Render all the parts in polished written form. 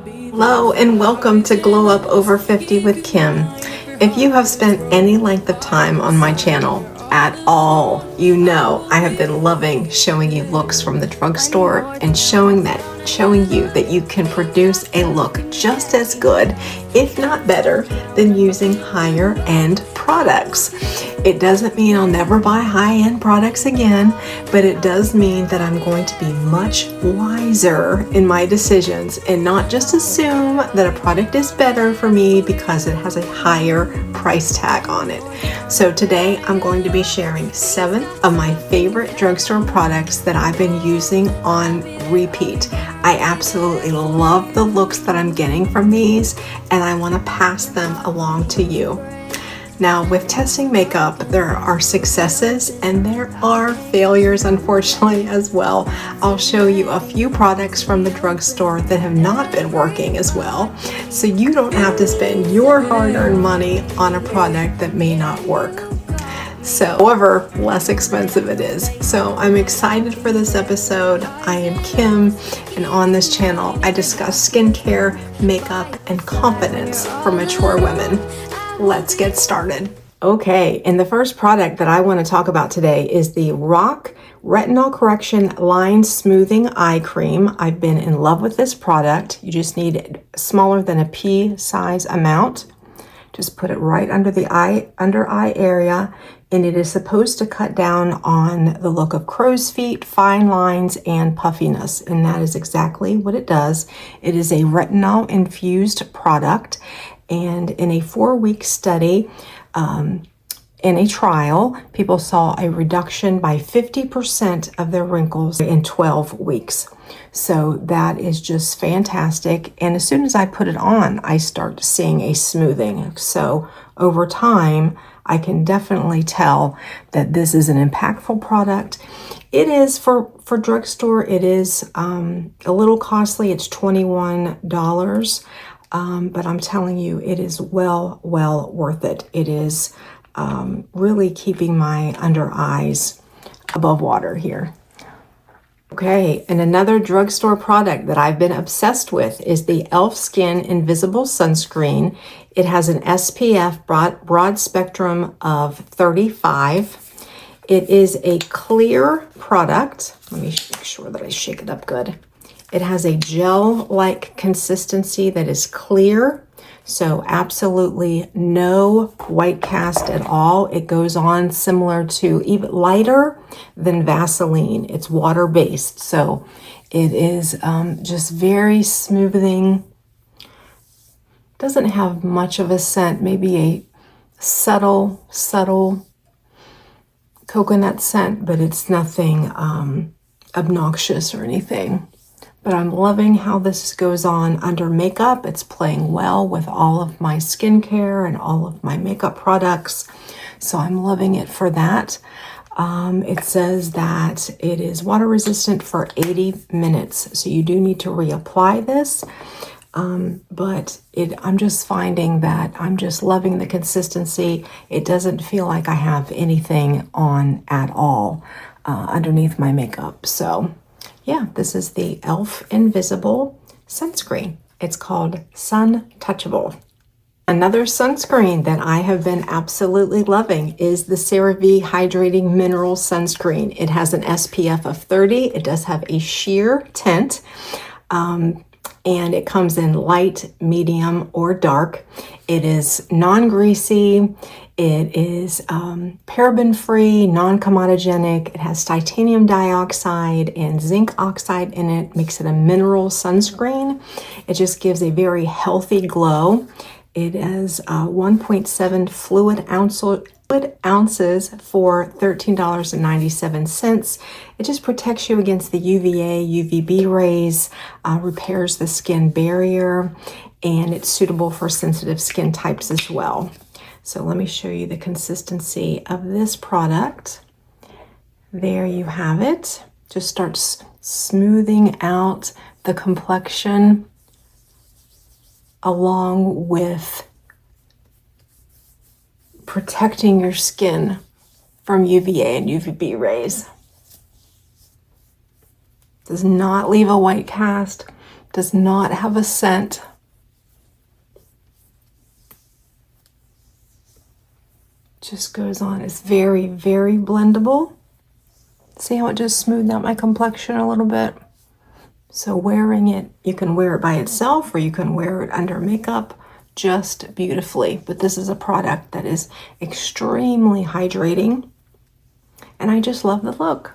Hello and welcome to Glow Up Over 50 with Kim. If you have spent any length of time on my channel at all, you know I have been loving showing you looks from the drugstore and showing you that you can produce a look just as good, if not better, than using higher end products. It doesn't mean I'll never buy high-end products again, but it does mean that I'm going to be much wiser in my decisions and not just assume that a product is better for me because it has a higher price tag on it. So today I'm going to be sharing 7 of my favorite drugstore products that I've been using on repeat. I absolutely love the looks that I'm getting from these, and I want to pass them along to you. Now, with testing makeup, there are successes and there are failures, unfortunately, as well. I'll show you a few products from the drugstore that have not been working as well, so you don't have to spend your hard-earned money on a product that may not work. So, however less expensive it is. So I'm excited for this episode. I am Kim, and on this channel, I discuss skincare, makeup, and confidence for mature women. Let's get started. Okay, and the first product that I want to talk about today is the ROC Retinol Correction Line Smoothing Eye Cream. I've been in love with this product. You just need smaller than a pea size amount. Just put it right under the under eye area, and it is supposed to cut down on the look of crow's feet, fine lines, and puffiness, and that is exactly what it does. It is a retinol infused product, and in a 4-week study, in a trial, people saw a reduction by 50% of their wrinkles in 12 weeks. So that is just fantastic. And as soon as I put it on, I start seeing a smoothing. So over time, I can definitely tell that this is an impactful product. It is for drugstore, it is a little costly. It's $21. But I'm telling you, it is well worth it. It is really keeping my under eyes above water here. Okay, and another drugstore product that I've been obsessed with is the e.l.f. Skin Invisible Sunscreen. It has an SPF broad spectrum of 35. It is a clear product. Let me make sure that I shake it up good. It has a gel-like consistency that is clear, so absolutely no white cast at all. It goes on similar to, even lighter than Vaseline. It's water-based, so it is just very smoothing. Doesn't have much of a scent, maybe a subtle coconut scent, but it's nothing obnoxious or anything. But I'm loving how this goes on under makeup. It's playing well with all of my skincare and all of my makeup products. So I'm loving it for that. It says that it is water resistant for 80 minutes. So you do need to reapply this. But I'm just finding that I'm just loving the consistency. It doesn't feel like I have anything on at all underneath my makeup. So yeah, this is the e.l.f. Invisible Sunscreen. It's called Sun Touchable. Another sunscreen that I have been absolutely loving is the CERAVE Hydrating Mineral Sunscreen. It has an SPF of 30. It does have a sheer tint, and it comes in light, medium, or dark. It is non-greasy. It is paraben-free, non-comedogenic. It has titanium dioxide and zinc oxide in it, makes it a mineral sunscreen. It just gives a very healthy glow. It is 1.7 fluid ounces for $13.97. It just protects you against the UVA, UVB rays, repairs the skin barrier, and it's suitable for sensitive skin types as well. So let me show you the consistency of this product. There you have it. Just starts smoothing out the complexion along with protecting your skin from UVA and UVB rays. Does not leave a white cast, Does not have a scent. Just goes on. It's very, very blendable. See how it just smoothed out my complexion a little bit? So wearing it, you can wear it by itself or you can wear it under makeup just beautifully. But this is a product that is extremely hydrating, and I just love the look.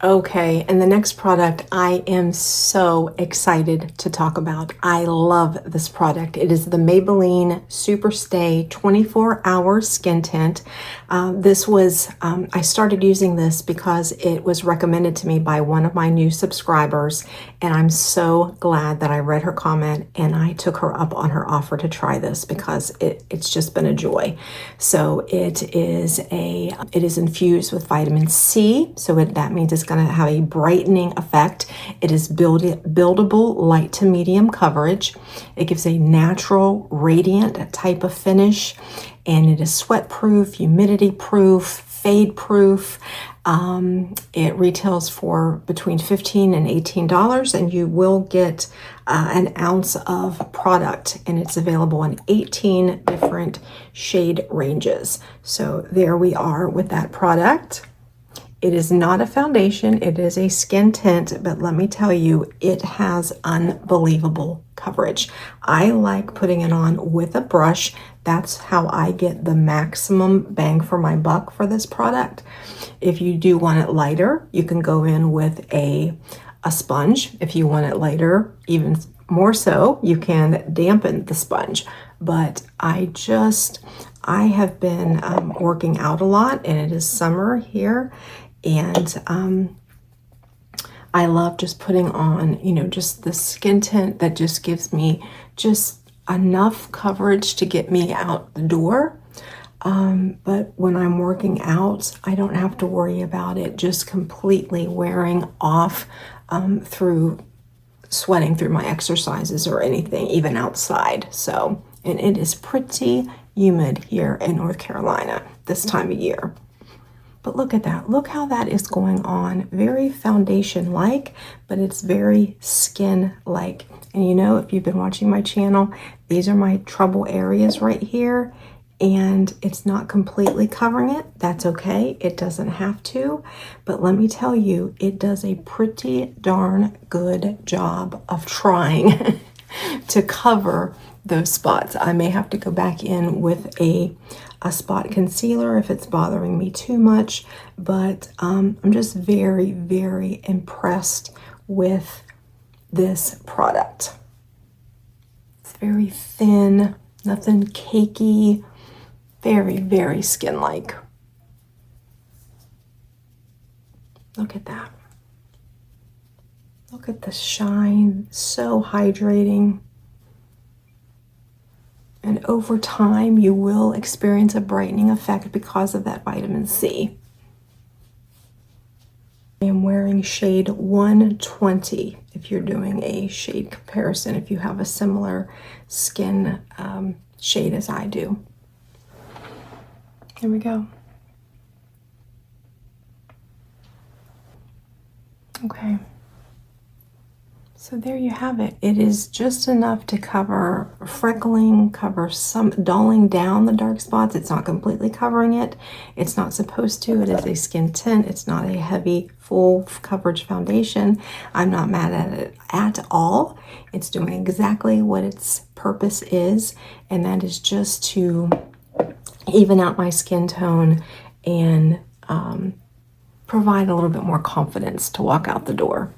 Okay, and the next product I am so excited to talk about. I love this product. It is the Maybelline Super Stay 24-Hour Skin Tint. I started using this because it was recommended to me by one of my new subscribers, and I'm so glad that I read her comment and I took her up on her offer to try this because it's just been a joy. So it is infused with vitamin C, so that means it's going to have a brightening effect. It is buildable light to medium coverage. It gives a natural radiant type of finish, and it is sweat proof, humidity proof, fade proof. It retails for between $15 and $18, and you will get an ounce of product, and it's available in 18 different shade ranges. So there we are with that product. It is not a foundation, it is a skin tint, but let me tell you, it has unbelievable coverage. I like putting it on with a brush. That's how I get the maximum bang for my buck for this product. If you do want it lighter, you can go in with a sponge. If you want it lighter, even more so, you can dampen the sponge. But I have been working out a lot, and it is summer here. And I love just putting on, just the skin tint that just gives me just enough coverage to get me out the door. But when I'm working out, I don't have to worry about it just completely wearing off through sweating through my exercises or anything, even outside. So, and it is pretty humid here in North Carolina this time of year. But look at that. Look how that is going on. Very foundation-like, but it's very skin-like. And if you've been watching my channel, these are my trouble areas right here. And it's not completely covering it. That's okay. It doesn't have to. But let me tell you, it does a pretty darn good job of trying to cover those spots. I may have to go back in with a spot concealer if it's bothering me too much, but I'm just very, very impressed with this product. It's very thin, nothing cakey, very, very skin-like. Look at that. Look at the shine, so hydrating. And over time, you will experience a brightening effect because of that vitamin C. I am wearing shade 120 if you're doing a shade comparison, if you have a similar skin shade as I do. Here we go. Okay. So there you have it. It is just enough to cover freckling, cover some dulling down the dark spots. It's not completely covering it. It's not supposed to. It is a skin tint. It's not a heavy, full coverage foundation. I'm not mad at it at all. It's doing exactly what its purpose is, and that is just to even out my skin tone and provide a little bit more confidence to walk out the door.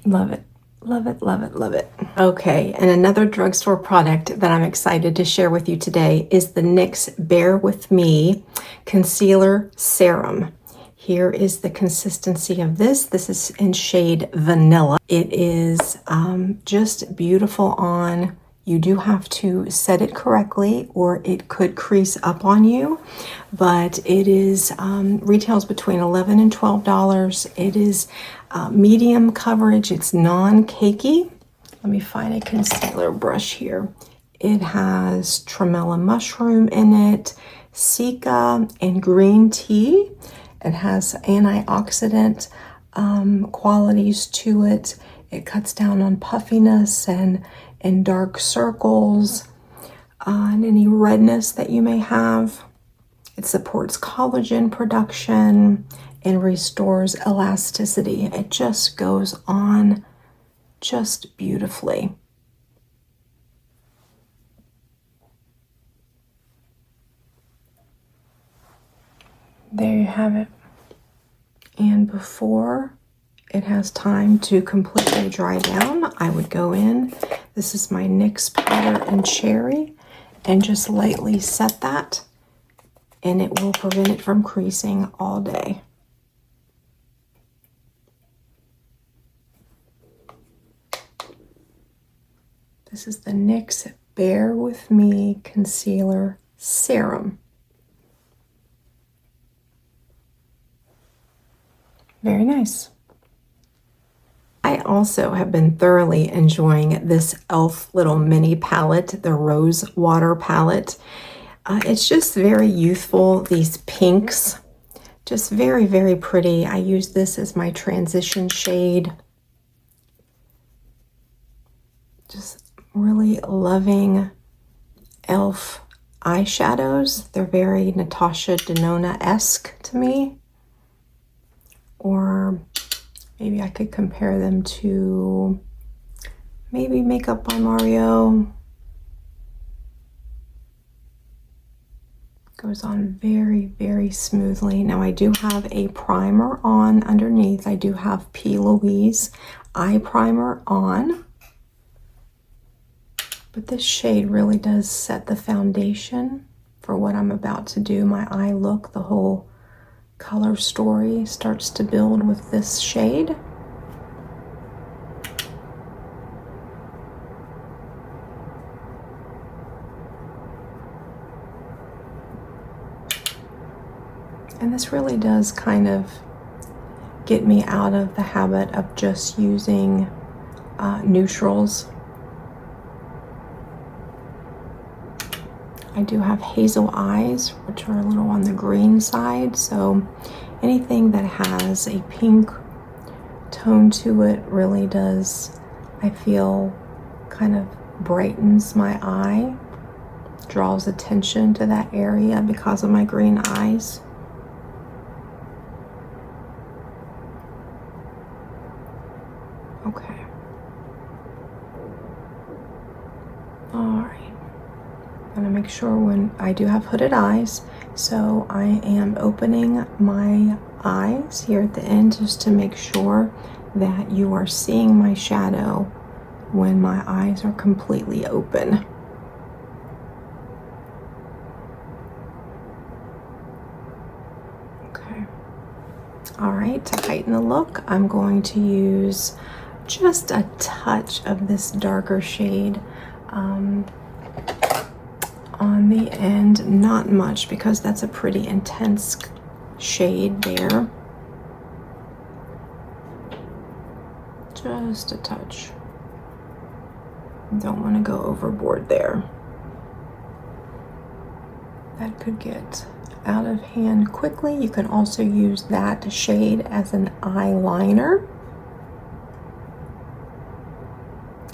Love it. Love it, love it, love it. Okay, and another drugstore product that I'm excited to share with you today is the NYX Bear With Me Concealer Serum. Here is the consistency of this. This is in shade Vanilla. It is just beautiful on. You do have to set it correctly or it could crease up on you, but it is retails between $11 and $12. It is medium coverage. It's non-cakey. Let me find a concealer brush here. It has TRIMELLA mushroom in it, CICA, and green tea. It has antioxidant qualities to it. It cuts down on puffiness and dark circles and any redness that you may have. It supports collagen production and restores elasticity. It just goes on just beautifully. There you have it. And before it has time to completely dry down, I would go in. This is my NYX powder and cherry, and just lightly set that, and it will prevent it from creasing all day. This is the NYX Bare With Me Concealer Serum. Very nice. I also have been thoroughly enjoying this e.l.f. little mini palette, the ROSEWATER palette. It's just very youthful, these pinks, just very, very pretty. I use this as my transition shade. Just really loving e.l.f. eyeshadows. They're very Natasha Denona-esque to me. Or maybe I could compare them to maybe Makeup by Mario. Goes on very, very smoothly. Now I do have a primer on underneath. I do have P. Louise eye primer on. But this shade really does set the foundation for what I'm about to do. My eye look, the whole color story starts to build with this shade. And this really does kind of get me out of the habit of just using neutrals. I do have hazel eyes, which are a little on the green side, so anything that has a pink tone to it really does, I feel, kind of brightens my eye, draws attention to that area because of my green eyes. Okay. All right. I'm gonna make sure when I do have hooded eyes, so I am opening my eyes here at the end just to make sure that you are seeing my shadow when my eyes are completely open. Okay. All right, to heighten the look, I'm going to use just a touch of this darker shade on the end, not much because that's a pretty intense shade there. Just a touch. Don't want to go overboard there. That could get out of hand quickly. You can also use that shade as an eyeliner.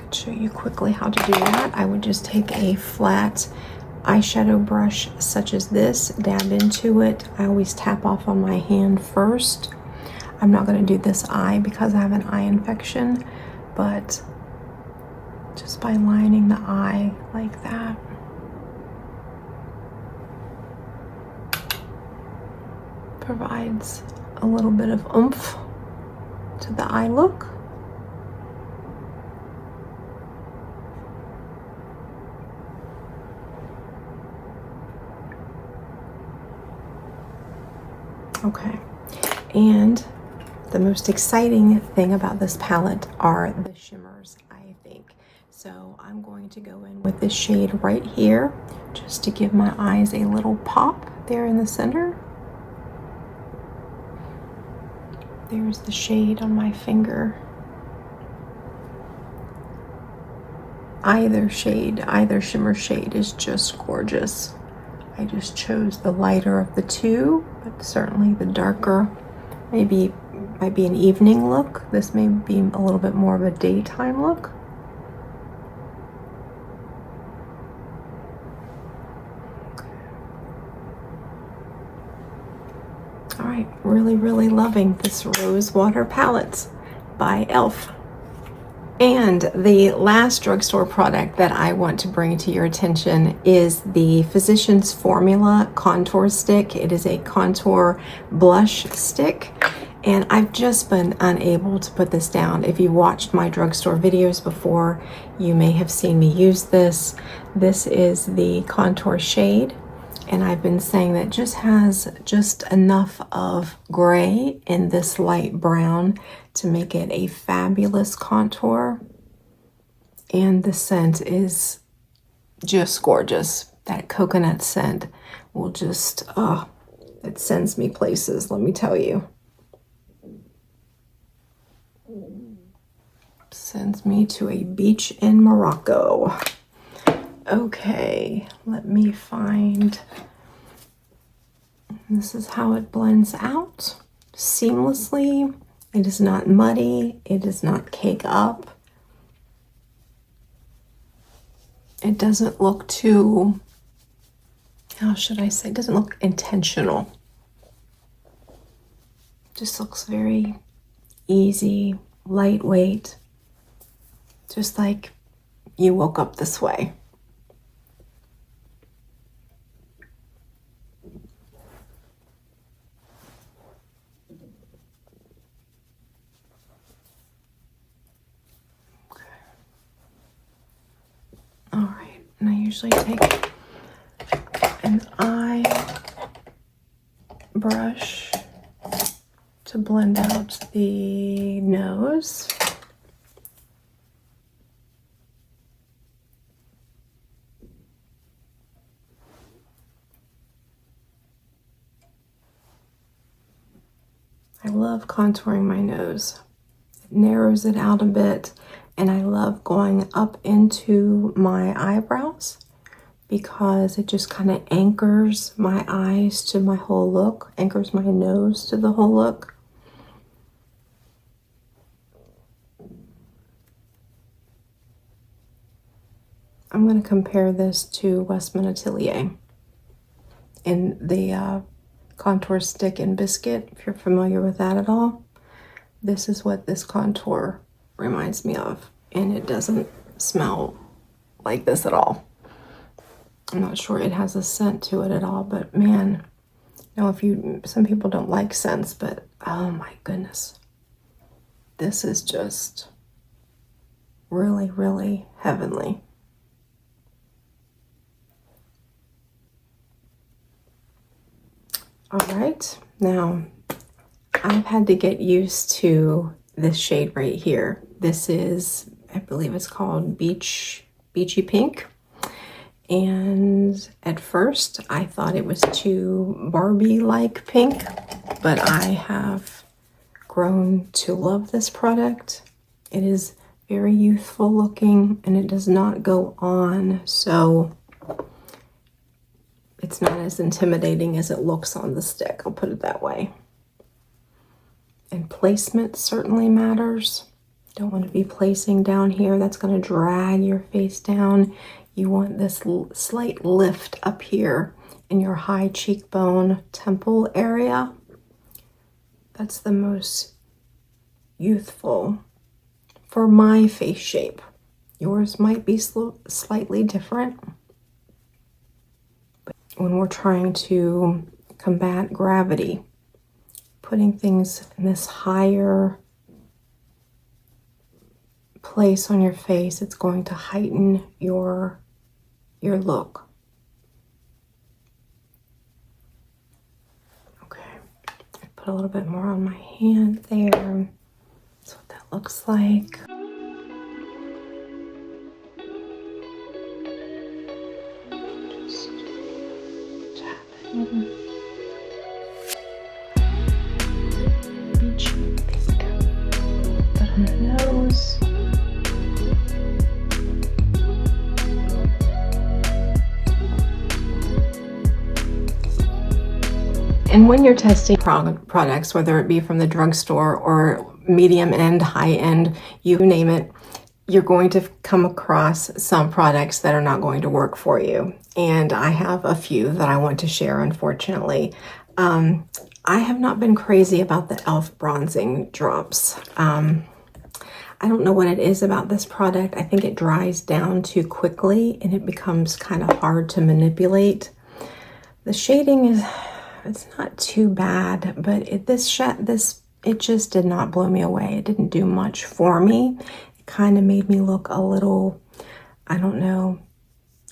I'll show you quickly how to do that. I would just take a flat eyeshadow brush such as this, dab into it. I always tap off on my hand first. I'm not going to do this eye because I have an eye infection, but just by lining the eye like that. Provides a little bit of oomph to the eye look. Okay, and the most exciting thing about this palette are the shimmers, I think. So I'm going to go in with this shade right here just to give my eyes a little pop there in the center. There's the shade on my finger. Either shade, either shimmer shade is just gorgeous. I just chose the lighter of the two, but certainly the darker might be an evening look. This may be a little bit more of a daytime look. All right, really loving this Rosewater palette by e.l.f. And the last drugstore product that I want to bring to your attention is the Physicians Formula Contour Stick. It is a contour blush stick, and I've just been unable to put this down. If you watched my drugstore videos before, you may have seen me use this. This is the contour shade, and I've been saying that it just has just enough of gray in this light brown to make it a fabulous contour. And the scent is just gorgeous. That coconut scent will just, it sends me places, let me tell you. Sends me to a beach in Morocco. Okay, let me find, this is how it blends out seamlessly. It is not muddy, it does not cake up. It doesn't look too, how should I say, it doesn't look intentional. It just looks very easy, lightweight, just like you woke up this way. All right, and I usually take an eye brush to blend out the nose. I love contouring my nose. It narrows it out a bit. And I love going up into my eyebrows because it just kind of anchors my eyes to my whole look, anchors my nose to the whole look. I'm going to compare this to Westman Atelier in the contour stick and biscuit, if you're familiar with that at all. This is what this contour reminds me of, and it doesn't smell like this at all. I'm not sure it has a scent to it at all, but man, now some people don't like scents, but oh my goodness, this is just really heavenly. All right, now I've had to get used to this shade right here. This is, I believe it's called Beachy Pink. And at first I thought it was too Barbie-like pink, but I have grown to love this product. It is very youthful looking and it does not go on, so it's not as intimidating as it looks on the stick, I'll put it that way. And placement certainly matters. Don't want to be placing down here. That's going to drag your face down. You want this slight lift up here in your high cheekbone temple area. That's the most youthful for my face shape. Yours might be slightly different. But when we're trying to combat gravity, putting things in this higher place on your face, it's going to heighten your look. Okay, I put a little bit more on my hand there. That's what that looks like. Just tapping. On the nose. And when you're testing products, whether it be from the drugstore or medium end, high end, you name it, you're going to come across some products that are not going to work for you. And I have a few that I want to share, unfortunately. I have not been crazy about the e.l.f. bronzing drops. I don't know what it is about this product. I think it dries down too quickly and it becomes kind of hard to manipulate. The shading is, it's not too bad, but it just did not blow me away. It didn't do much for me. It kind of made me look a little, I don't know,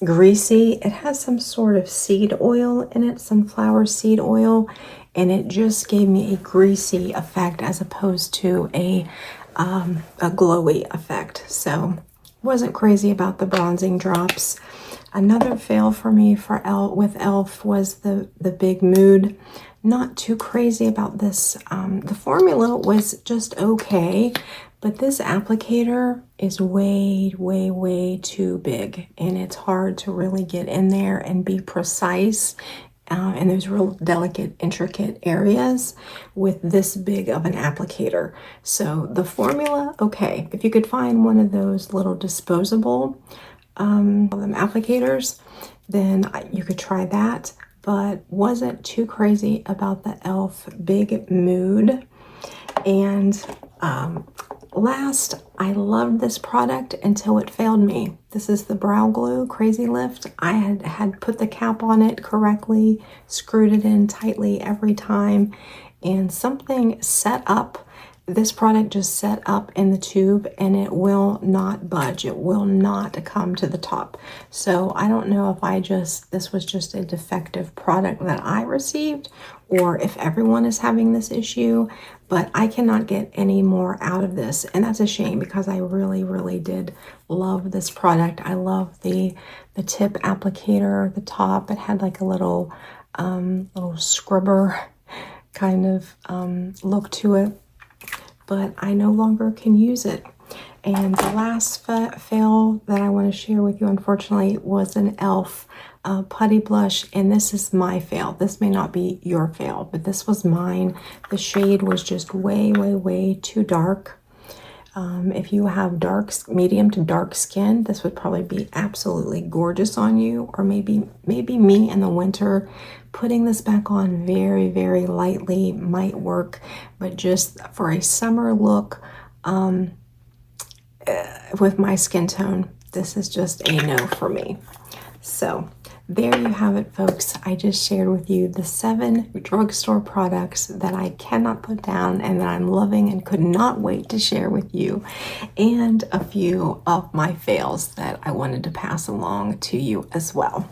greasy. It has some sort of seed oil in it, sunflower seed oil, and it just gave me a greasy effect as opposed to a glowy effect. So wasn't crazy about the bronzing drops. Another fail for me for with e.l.f. was the Big Mood. Not too crazy about this. The formula was just okay, but this applicator is way too big, and it's hard to really get in there and be precise. And there's real delicate, intricate areas with this big of an applicator. So the formula, okay, if you could find one of those little disposable applicators, then you could try that, but wasn't too crazy about the e.l.f. Big Mood. And last, I loved this product until it failed me. This is the Brow Glue Crazy Lift. I had put the cap on it correctly, screwed it in tightly every time, and something set up. This product just set up in the tube and it will not budge. It will not come to the top. So I don't know if this was just a defective product that I received or if everyone is having this issue, but I cannot get any more out of this. And that's a shame because I really did love this product. I love the tip applicator, the top. It had like a little scrubber kind of look to it, but I no longer can use it. And the last fail that I want to share with you, unfortunately, was an e.l.f. Putty blush, and this is my fail. This may not be your fail, but this was mine. The shade was just way too dark. If you have medium to dark skin, this would probably be absolutely gorgeous on you, or maybe me in the winter. Putting this back on very lightly might work, but just for a summer look, with my skin tone, this is just a no for me. So there you have it, folks. I just shared with you the 7 drugstore products that I cannot put down and that I'm loving and could not wait to share with you, and a few of my fails that I wanted to pass along to you as well.